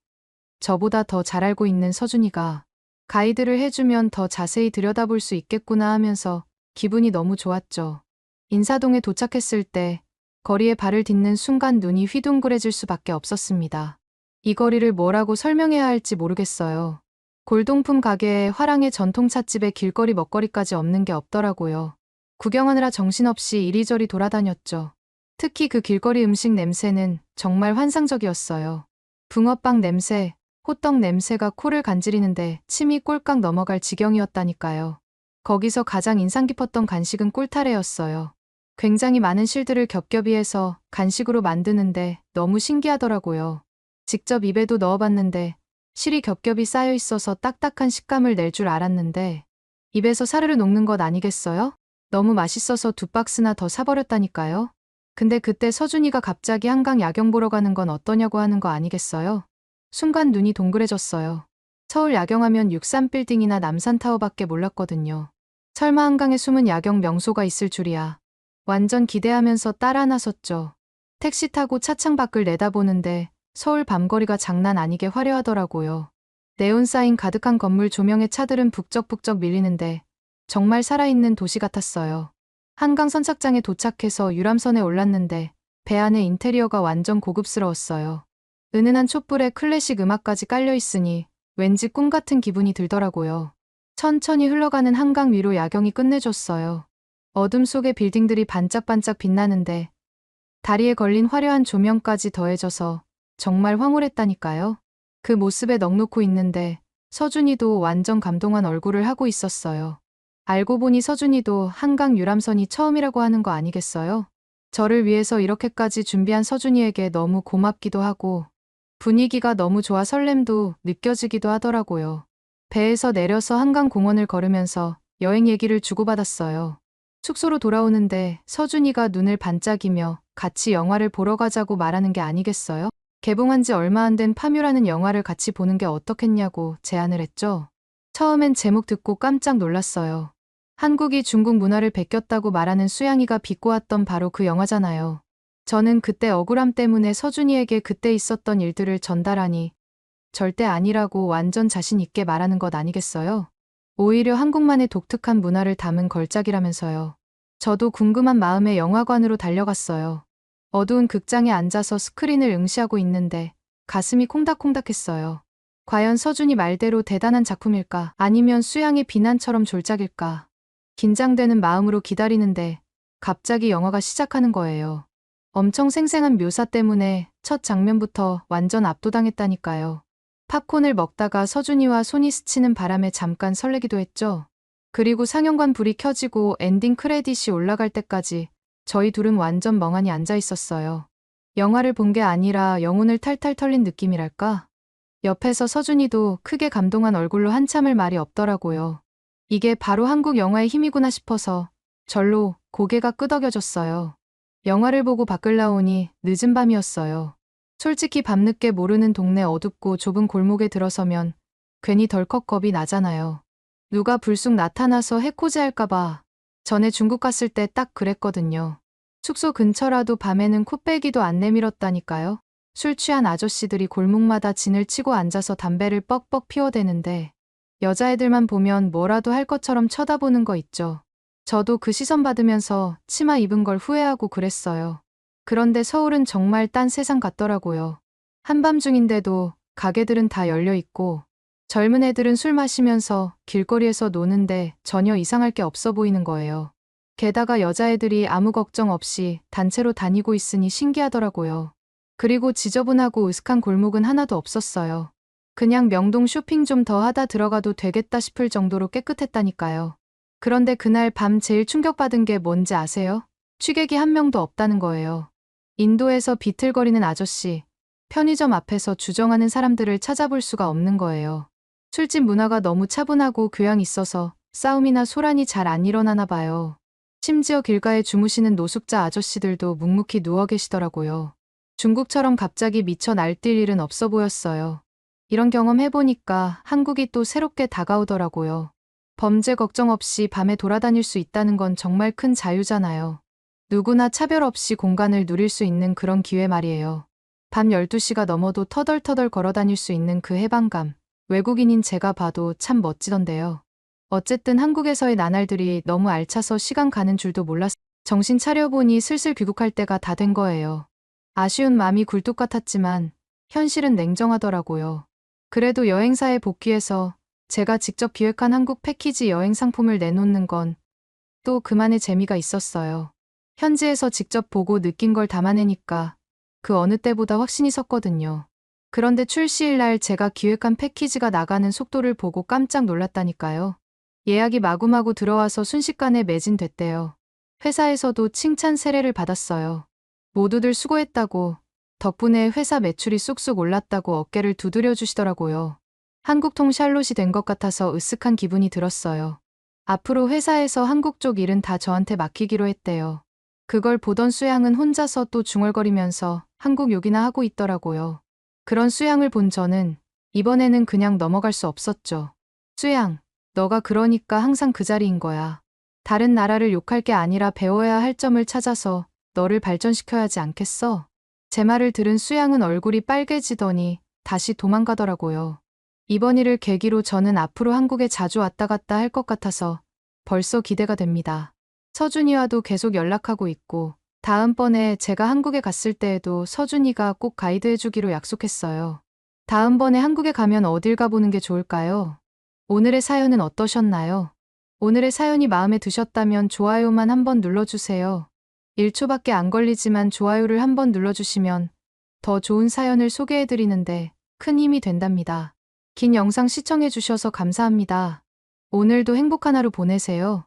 저보다 더 잘 알고 있는 서준이가 가이드를 해주면 더 자세히 들여다볼 수 있겠구나 하면서 기분이 너무 좋았죠. 인사동에 도착했을 때 거리에 발을 딛는 순간 눈이 휘둥그레질 수밖에 없었습니다. 이 거리를 뭐라고 설명해야 할지 모르겠어요. 골동품 가게에 화랑의 전통 찻집에 길거리 먹거리까지 없는 게 없더라고요. 구경하느라 정신없이 이리저리 돌아다녔죠. 특히 그 길거리 음식 냄새는 정말 환상적이었어요. 붕어빵 냄새, 호떡 냄새가 코를 간지리는데 침이 꼴깍 넘어갈 지경이었다니까요. 거기서 가장 인상 깊었던 간식은 꿀타래였어요. 굉장히 많은 실들을 겹겹이 해서 간식으로 만드는데 너무 신기하더라고요. 직접 입에도 넣어봤는데 실이 겹겹이 쌓여 있어서 딱딱한 식감을 낼 줄 알았는데 입에서 사르르 녹는 것 아니겠어요? 너무 맛있어서 2박스나 더 사버렸다니까요. 근데 그때 서준이가 갑자기 한강 야경 보러 가는 건 어떠냐고 하는 거 아니겠어요? 순간 눈이 동그래졌어요. 서울 야경하면 63빌딩이나 남산타워밖에 몰랐거든요. 설마 한강에 숨은 야경 명소가 있을 줄이야. 완전 기대하면서 따라 나섰죠. 택시 타고 차창 밖을 내다보는데 서울 밤거리가 장난 아니게 화려하더라고요. 네온사인 가득한 건물 조명에 차들은 북적북적 밀리는데 정말 살아있는 도시 같았어요. 한강 선착장에 도착해서 유람선에 올랐는데 배 안의 인테리어가 완전 고급스러웠어요. 은은한 촛불에 클래식 음악까지 깔려 있으니 왠지 꿈 같은 기분이 들더라고요. 천천히 흘러가는 한강 위로 야경이 끝내줬어요. 어둠 속에 빌딩들이 반짝반짝 빛나는데 다리에 걸린 화려한 조명까지 더해져서 정말 황홀했다니까요. 그 모습에 넋놓고 있는데 서준이도 완전 감동한 얼굴을 하고 있었어요. 알고 보니 서준이도 한강 유람선이 처음이라고 하는 거 아니겠어요? 저를 위해서 이렇게까지 준비한 서준이에게 너무 고맙기도 하고 분위기가 너무 좋아 설렘도 느껴지기도 하더라고요. 배에서 내려서 한강공원을 걸으면서 여행 얘기를 주고받았어요. 숙소로 돌아오는데 서준이가 눈을 반짝이며 같이 영화를 보러 가자고 말하는 게 아니겠어요? 개봉한 지 얼마 안 된 파묘라는 영화를 같이 보는 게 어떻겠냐고 제안을 했죠. 처음엔 제목 듣고 깜짝 놀랐어요. 한국이 중국 문화를 베꼈다고 말하는 수양이가 비꼬았던 바로 그 영화잖아요. 저는 그때 억울함 때문에 서준이에게 그때 있었던 일들을 전달하니 절대 아니라고 완전 자신 있게 말하는 것 아니겠어요? 오히려 한국만의 독특한 문화를 담은 걸작이라면서요. 저도 궁금한 마음에 영화관으로 달려갔어요. 어두운 극장에 앉아서 스크린을 응시하고 있는데 가슴이 콩닥콩닥했어요. 과연 서준이 말대로 대단한 작품일까? 아니면 수양의 비난처럼 졸작일까? 긴장되는 마음으로 기다리는데 갑자기 영화가 시작하는 거예요. 엄청 생생한 묘사 때문에 첫 장면부터 완전 압도당했다니까요. 팝콘을 먹다가 서준이와 손이 스치는 바람에 잠깐 설레기도 했죠. 그리고 상영관 불이 켜지고 엔딩 크레딧이 올라갈 때까지 저희 둘은 완전 멍하니 앉아 있었어요. 영화를 본 게 아니라 영혼을 탈탈 털린 느낌이랄까? 옆에서 서준이도 크게 감동한 얼굴로 한참을 말이 없더라고요. 이게 바로 한국 영화의 힘이구나 싶어서 절로 고개가 끄덕여졌어요. 영화를 보고 밖을 나오니 늦은 밤이었어요. 솔직히 밤늦게 모르는 동네 어둡고 좁은 골목에 들어서면 괜히 덜컥 겁이 나잖아요. 누가 불쑥 나타나서 해코지할까봐. 전에 중국 갔을 때 딱 그랬거든요. 숙소 근처라도 밤에는 코빼기도 안 내밀었다니까요. 술 취한 아저씨들이 골목마다 진을 치고 앉아서 담배를 뻑뻑 피워대는데 여자애들만 보면 뭐라도 할 것처럼 쳐다보는 거 있죠. 저도 그 시선 받으면서 치마 입은 걸 후회하고 그랬어요. 그런데 서울은 정말 딴 세상 같더라고요. 한밤중인데도 가게들은 다 열려 있고 젊은 애들은 술 마시면서 길거리에서 노는데 전혀 이상할 게 없어 보이는 거예요. 게다가 여자애들이 아무 걱정 없이 단체로 다니고 있으니 신기하더라고요. 그리고 지저분하고 으슥한 골목은 하나도 없었어요. 그냥 명동 쇼핑 좀 더 하다 들어가도 되겠다 싶을 정도로 깨끗했다니까요. 그런데 그날 밤 제일 충격받은 게 뭔지 아세요? 취객이 한 명도 없다는 거예요. 인도에서 비틀거리는 아저씨, 편의점 앞에서 주정하는 사람들을 찾아볼 수가 없는 거예요. 술집 문화가 너무 차분하고 교양 있어서 싸움이나 소란이 잘 안 일어나나 봐요. 심지어 길가에 주무시는 노숙자 아저씨들도 묵묵히 누워 계시더라고요. 중국처럼 갑자기 미쳐 날뛸 일은 없어 보였어요. 이런 경험 해보니까 한국이 또 새롭게 다가오더라고요. 범죄 걱정 없이 밤에 돌아다닐 수 있다는 건 정말 큰 자유잖아요. 누구나 차별 없이 공간을 누릴 수 있는 그런 기회 말이에요. 밤 12시가 넘어도 터덜터덜 걸어 다닐 수 있는 그 해방감. 외국인인 제가 봐도 참 멋지던데요. 어쨌든 한국에서의 나날들이 너무 알차서 시간 가는 줄도 몰랐어요. 정신 차려보니 슬슬 귀국할 때가 다 된 거예요. 아쉬운 마음이 굴뚝 같았지만 현실은 냉정하더라고요. 그래도 여행사에 복귀해서 제가 직접 기획한 한국 패키지 여행 상품을 내놓는 건 또 그만의 재미가 있었어요. 현지에서 직접 보고 느낀 걸 담아내니까 그 어느 때보다 확신이 섰거든요. 그런데 출시일 날 제가 기획한 패키지가 나가는 속도를 보고 깜짝 놀랐다니까요. 예약이 마구마구 들어와서 순식간에 매진됐대요. 회사에서도 칭찬 세례를 받았어요. 모두들 수고했다고, 덕분에 회사 매출이 쑥쑥 올랐다고 어깨를 두드려 주시더라고요. 한국통 샬롯이 된 것 같아서 으쓱한 기분이 들었어요. 앞으로 회사에서 한국 쪽 일은 다 저한테 맡기기로 했대요. 그걸 보던 수양은 혼자서 또 중얼거리면서 한국 욕이나 하고 있더라고요. 그런 수양을 본 저는 이번에는 그냥 넘어갈 수 없었죠. 수양, 너가 그러니까 항상 그 자리인 거야. 다른 나라를 욕할 게 아니라 배워야 할 점을 찾아서 너를 발전시켜야 하지 않겠어? 제 말을 들은 수양은 얼굴이 빨개지더니 다시 도망가더라고요. 이번 일을 계기로 저는 앞으로 한국에 자주 왔다 갔다 할 것 같아서 벌써 기대가 됩니다. 서준이와도 계속 연락하고 있고 다음번에 제가 한국에 갔을 때에도 서준이가 꼭 가이드해주기로 약속했어요. 다음번에 한국에 가면 어딜 가보는 게 좋을까요? 오늘의 사연은 어떠셨나요? 오늘의 사연이 마음에 드셨다면 좋아요만 한번 눌러주세요. 1초밖에 안 걸리지만 좋아요를 한번 눌러주시면 더 좋은 사연을 소개해드리는데 큰 힘이 된답니다. 긴 영상 시청해주셔서 감사합니다. 오늘도 행복한 하루 보내세요.